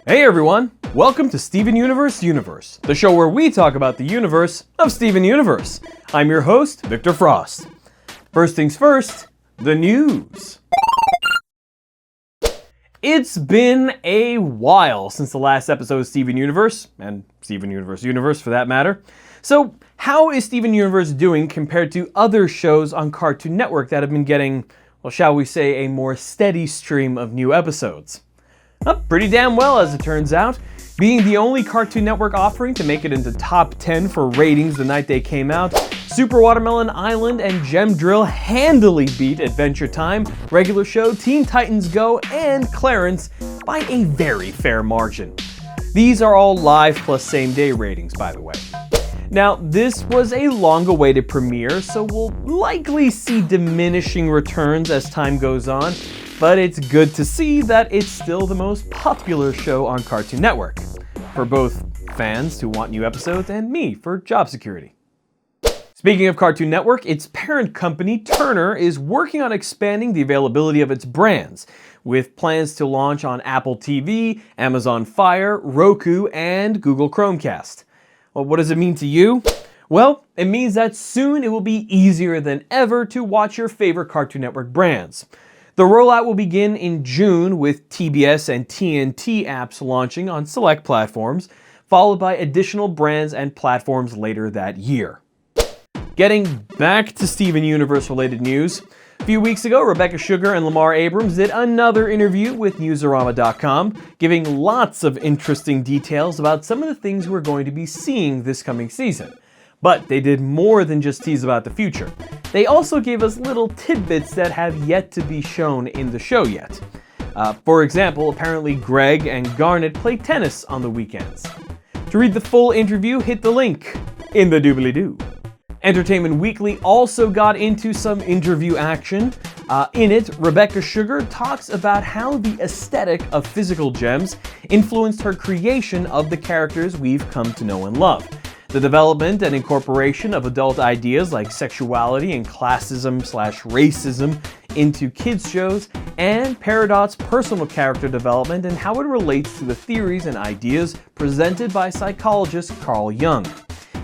Hey everyone, welcome to Steven Universe, the show where we talk about the universe of Steven Universe. I'm your host, Victor Frost. First things first, the news. It's been a while since the last episode of Steven Universe, and Steven Universe for that matter. So, how is Steven Universe doing compared to other shows on Cartoon Network that have been getting, well, shall we say, a more steady stream of new episodes? Pretty damn well, as it turns out. Being the only Cartoon Network offering to make it into top 10 for ratings the night they came out, Super Watermelon Island and Gem Drill handily beat Adventure Time, Regular Show, Teen Titans Go, and Clarence by a very fair margin. These are all live plus same day ratings, by the way. Now, this was a long-awaited premiere, so we'll likely see diminishing returns as time goes on, but it's good to see that it's still the most popular show on Cartoon Network, for both fans who want new episodes and me for job security. Speaking of Cartoon Network, its parent company, Turner, is working on expanding the availability of its brands, with plans to launch on Apple TV, Amazon Fire, Roku, and Google Chromecast. Well, what does it mean to you? Well, it means that soon it will be easier than ever to watch your favorite Cartoon Network brands. The rollout will begin in June with TBS and TNT apps launching on select platforms, followed by additional brands and platforms later that year. Getting back to Steven Universe related news, a few weeks ago, Rebecca Sugar and Lamar Abrams did another interview with Newsarama.com, giving lots of interesting details about some of the things we're going to be seeing this coming season. But they did more than just tease about the future. They also gave us little tidbits that have yet to be shown in the show yet. For example, apparently Greg and Garnet play tennis on the weekends. To read the full interview, hit the link in the doobly-doo. Entertainment Weekly also got into some interview action. In it, Rebecca Sugar talks about how the aesthetic of Physical Gems influenced her creation of the characters we've come to know and love. The development and incorporation of adult ideas like sexuality and classism/racism into kids' shows, and Peridot's personal character development and how it relates to the theories and ideas presented by psychologist Carl Jung.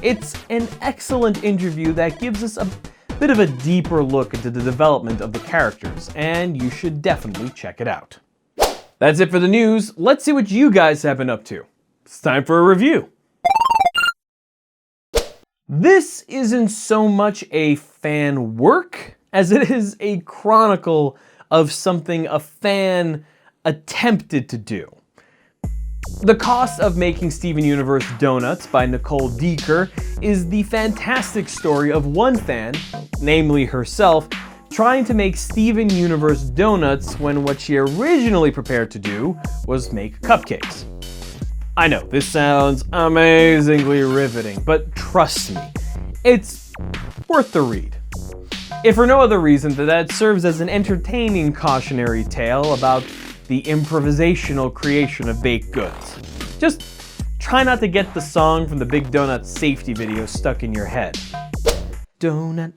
It's an excellent interview that gives us a bit of a deeper look into the development of the characters, and you should definitely check it out. That's it for the news. Let's see what you guys have been up to. It's time for a review. This isn't so much a fan work as it is a chronicle of something a fan attempted to do. The Cost of Making Steven Universe Donuts by Nicole Deaker is the fantastic story of one fan, namely herself, trying to make Steven Universe donuts when what she originally prepared to do was make cupcakes. I know, this sounds amazingly riveting, but trust me, it's worth the read. If for no other reason than that it serves as an entertaining cautionary tale about the improvisational creation of baked goods. Just try not to get the song from the Big Donut safety video stuck in your head. Donut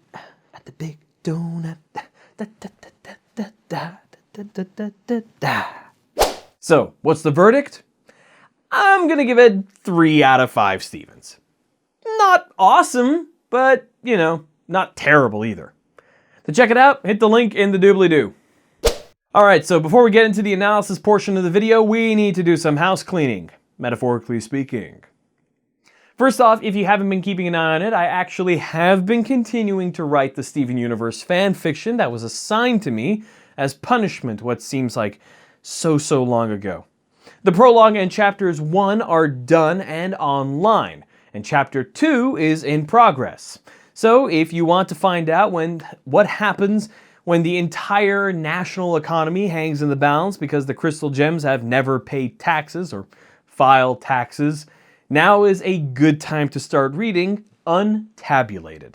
at the Big Donut. Da, da, da, da, da, da, da, da, da, da. So, what's the verdict? I'm gonna give it 3 out of 5 Stevens. Not awesome, but, not terrible either. To check it out, hit the link in the doobly-doo. Alright, so before we get into the analysis portion of the video, we need to do some house cleaning, metaphorically speaking. First off, if you haven't been keeping an eye on it, I actually have been continuing to write the Steven Universe fan fiction that was assigned to me as punishment what seems like so long ago. The prologue and chapters 1 are done and online, and chapter 2 is in progress. So if you want to find out what happens when the entire national economy hangs in the balance because the Crystal Gems have never paid taxes or filed taxes, now is a good time to start reading Untabulated.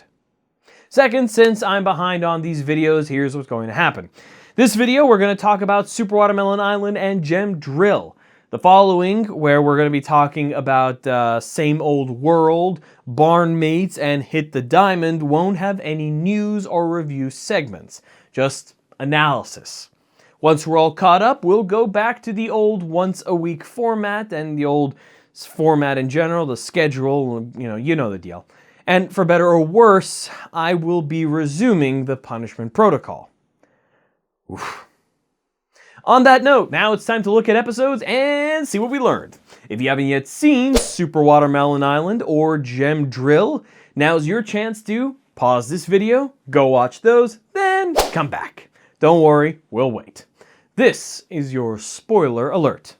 Second, since I'm behind on these videos, here's what's going to happen. This video, we're going to talk about Super Watermelon Island and Gem Drill. The following, where we're going to be talking about Same Old World, Barnmates, and Hit the Diamond, won't have any news or review segments, just analysis. Once we're all caught up, we'll go back to the old once-a-week format and the old format in general, the schedule, you know the deal. And for better or worse, I will be resuming the punishment protocol. Oof. On that note, now it's time to look at episodes and see what we learned. If you haven't yet seen Super Watermelon Island or Gem Drill, now's your chance to pause this video, go watch those, then come back. Don't worry, we'll wait. This is your spoiler alert.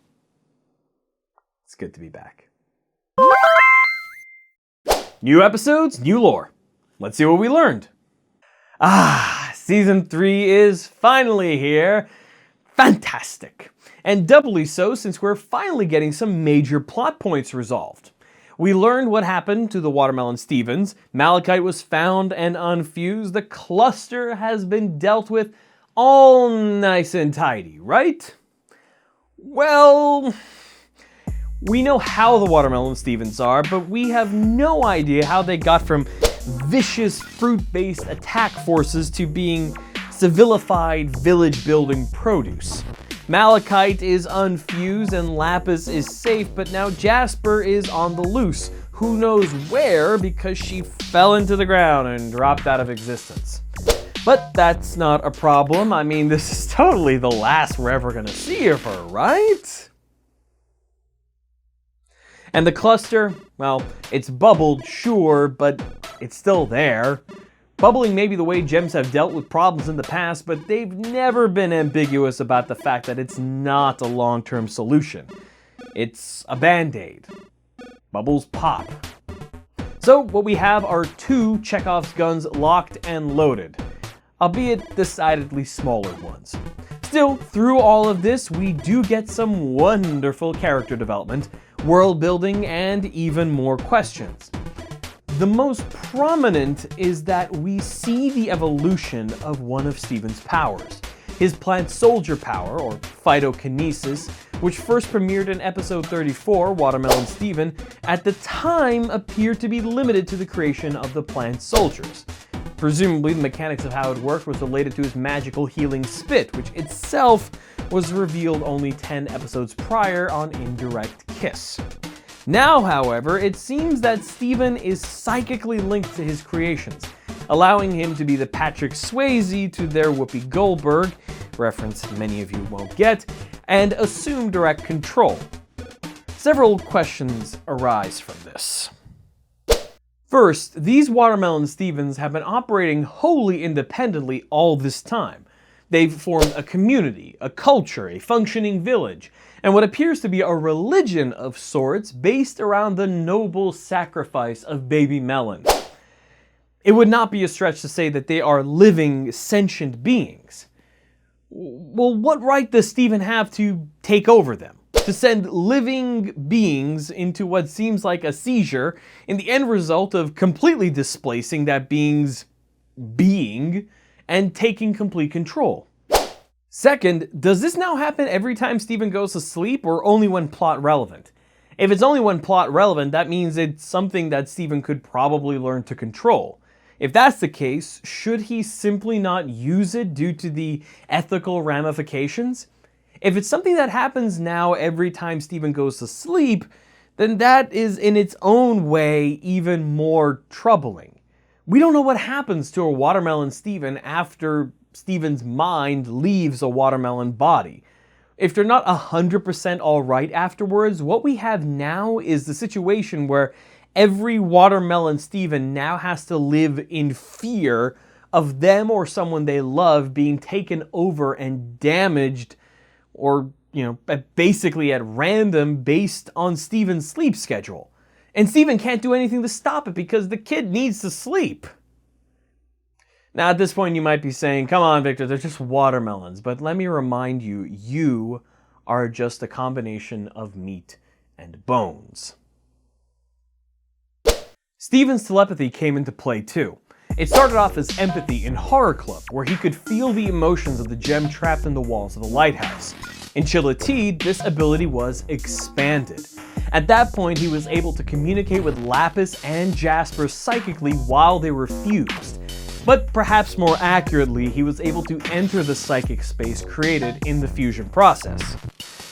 It's good to be back. New episodes, new lore. Let's see what we learned. Season 3 is finally here. Fantastic. And doubly so since we're finally getting some major plot points resolved. We learned what happened to the Watermelon Stevens. Malachite was found and unfused. The cluster has been dealt with, all nice and tidy, right? Well, we know how the Watermelon Stevens are, but we have no idea how they got from vicious fruit-based attack forces to being civilified village-building produce. Malachite is unfused and Lapis is safe, but now Jasper is on the loose. Who knows where, because she fell into the ground and dropped out of existence. But that's not a problem. I mean, this is totally the last we're ever gonna see of her, right? And the cluster, well, it's bubbled, sure, but it's still there. Bubbling may be the way gems have dealt with problems in the past, but they've never been ambiguous about the fact that it's not a long-term solution. It's a band-aid. Bubbles pop. So what we have are 2 Chekhov's guns locked and loaded, albeit decidedly smaller ones. Still, through all of this, we do get some wonderful character development, world building, and even more questions. The most prominent is that we see the evolution of one of Steven's powers, his plant soldier power, or phytokinesis, which first premiered in episode 34, Watermelon Steven, at the time appeared to be limited to the creation of the plant soldiers. Presumably, the mechanics of how it worked was related to his magical healing spit, which itself was revealed only 10 episodes prior on Indirect Kiss. Now, however, it seems that Steven is psychically linked to his creations, allowing him to be the Patrick Swayze to their Whoopi Goldberg, reference many of you won't get, and assume direct control. Several questions arise from this. First, these Watermelon Stevens have been operating wholly independently all this time. They've formed a community, a culture, a functioning village, and what appears to be a religion of sorts based around the noble sacrifice of baby melon. It would not be a stretch to say that they are living, sentient beings. Well, what right does Steven have to take over them? To send living beings into what seems like a seizure in the end result of completely displacing that being's being and taking complete control. Second, does this now happen every time Steven goes to sleep or only when plot relevant? If it's only when plot relevant, that means it's something that Steven could probably learn to control. If that's the case, should he simply not use it due to the ethical ramifications? If it's something that happens now every time Steven goes to sleep, then that is in its own way even more troubling. We don't know what happens to a Watermelon Steven after Steven's mind leaves a watermelon body. If they're not 100% alright afterwards, what we have now is the situation where every Watermelon Steven now has to live in fear of them or someone they love being taken over and damaged, or, basically at random based on Steven's sleep schedule. And Steven can't do anything to stop it because the kid needs to sleep. Now, at this point, you might be saying, come on, Victor, they're just watermelons. But let me remind you, you are just a combination of meat and bones. Steven's telepathy came into play too. It started off as empathy in Horror Club, where he could feel the emotions of the gem trapped in the walls of the lighthouse. In Chilliteed, this ability was expanded. At that point, he was able to communicate with Lapis and Jasper psychically while they were fused. But perhaps more accurately, he was able to enter the psychic space created in the fusion process.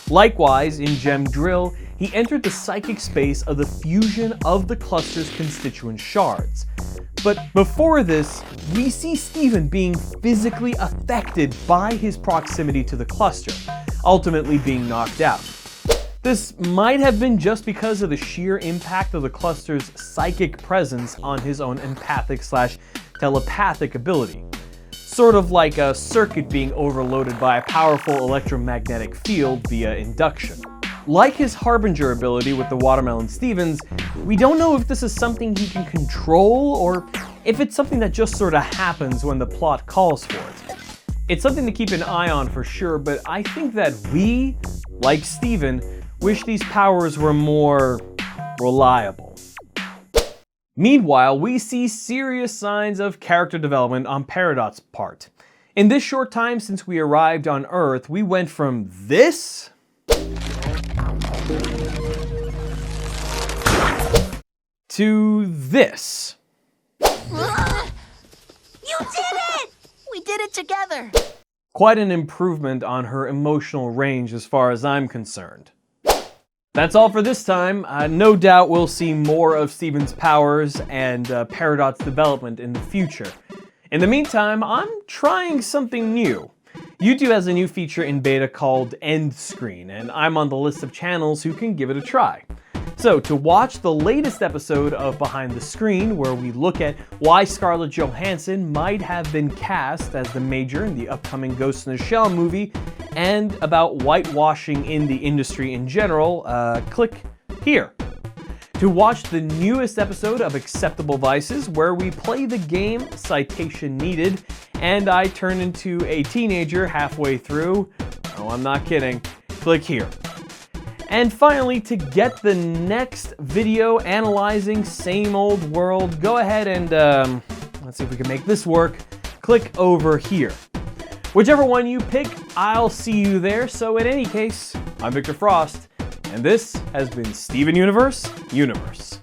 Likewise, in Gem Drill, he entered the psychic space of the fusion of the cluster's constituent shards. But before this, we see Steven being physically affected by his proximity to the cluster, ultimately being knocked out. This might have been just because of the sheer impact of the cluster's psychic presence on his own empathic/telepathic ability. Sort of like a circuit being overloaded by a powerful electromagnetic field via induction. Like his Harbinger ability with the Watermelon Stevens, we don't know if this is something he can control or if it's something that just sort of happens when the plot calls for it. It's something to keep an eye on for sure, but I think that we, like Steven, wish these powers were more reliable. Meanwhile, we see serious signs of character development on Peridot's part. In this short time since we arrived on Earth, we went from this to this. You did it! We did it together! Quite an improvement on her emotional range as far as I'm concerned. That's all for this time. No doubt we'll see more of Steven's powers and Peridot's development in the future. In the meantime, I'm trying something new. YouTube has a new feature in beta called End Screen, and I'm on the list of channels who can give it a try. So, to watch the latest episode of Behind the Screen, where we look at why Scarlett Johansson might have been cast as the Major in the upcoming Ghost in the Shell movie, and about whitewashing in the industry in general, click here. To watch the newest episode of Acceptable Vices, where we play the game Citation Needed, and I turn into a teenager halfway through, oh, I'm not kidding, click here. And finally, to get the next video analyzing Same Old World, go ahead and, let's see if we can make this work, click over here. Whichever one you pick, I'll see you there. So in any case, I'm Victor Frost, and this has been Steven Universe Universe.